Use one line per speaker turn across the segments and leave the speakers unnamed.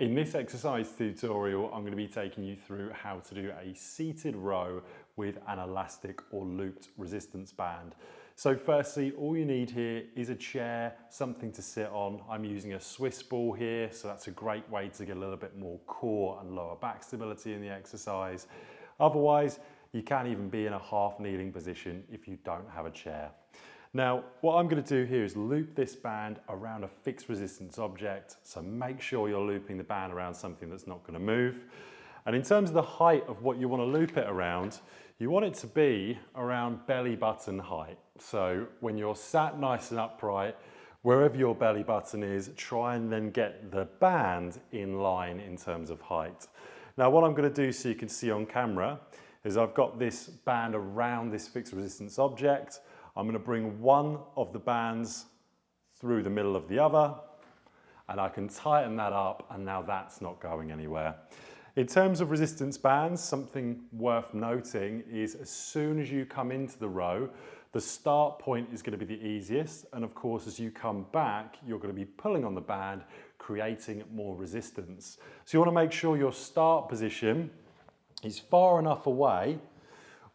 In this exercise tutorial, I'm going to be taking you through how to do a seated row with an elastic or looped resistance band. So firstly, all you need here is a chair, something to sit on. I'm using a Swiss ball here, so that's a great way to get a little bit more core and lower back stability in the exercise. Otherwise, you can even be in a half kneeling position if you don't have a chair. Now, what I'm going to do here is loop this band around a fixed resistance object, so make sure you're looping the band around something that's not going to move. And in terms of the height of what you want to loop it around, you want it to be around belly button height. So when you're sat nice and upright, wherever your belly button is, try and then get the band in line in terms of height. Now, what I'm going to do so you can see on camera is I've got this band around this fixed resistance object. I'm going to bring one of the bands through the middle of the other, and I can tighten that up, and now that's not going anywhere. In terms of resistance bands, something worth noting is as soon as you come into the row, the start point is going to be the easiest, and of course as you come back, you're going to be pulling on the band, creating more resistance. So you want to make sure your start position is far enough away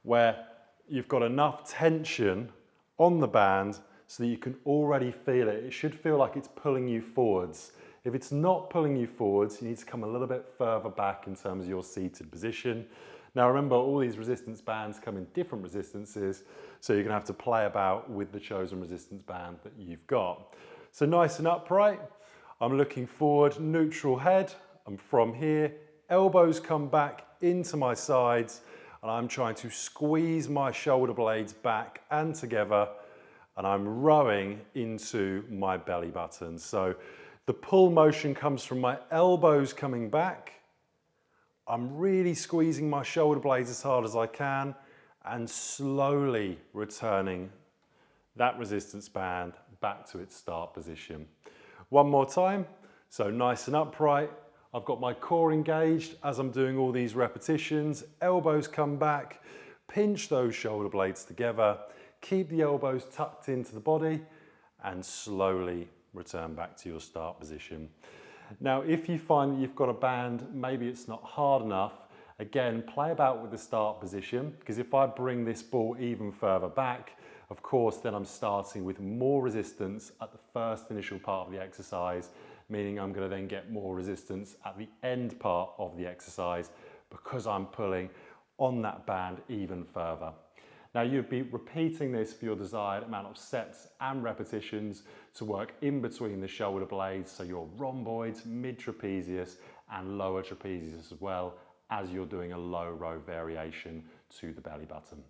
where you've got enough tension on the band so that you can already feel it. It should feel like it's pulling you forwards. If it's not pulling you forwards, you need to come a little bit further back in terms of your seated position. Now remember, all these resistance bands come in different resistances, so you're going to have to play about with the chosen resistance band that you've got. So nice and upright, I'm looking forward, neutral head, and from here, elbows come back into my sides, and I'm trying to squeeze my shoulder blades back and together, and I'm rowing into my belly button. So the pull motion comes from my elbows coming back. I'm really squeezing my shoulder blades as hard as I can and slowly returning that resistance band back to its start position. One more time. So nice and upright. I've got my core engaged as I'm doing all these repetitions. Elbows come back, pinch those shoulder blades together, keep the elbows tucked into the body, and slowly return back to your start position. Now, if you find that you've got a band, maybe it's not hard enough, again, play about with the start position, because if I bring this ball even further back, of course, then I'm starting with more resistance at the first initial part of the exercise, meaning I'm going to then get more resistance at the end part of the exercise because I'm pulling on that band even further. Now you'd be repeating this for your desired amount of sets and repetitions to work in between the shoulder blades, so your rhomboids, mid-trapezius and lower trapezius as well, as you're doing a low row variation to the belly button.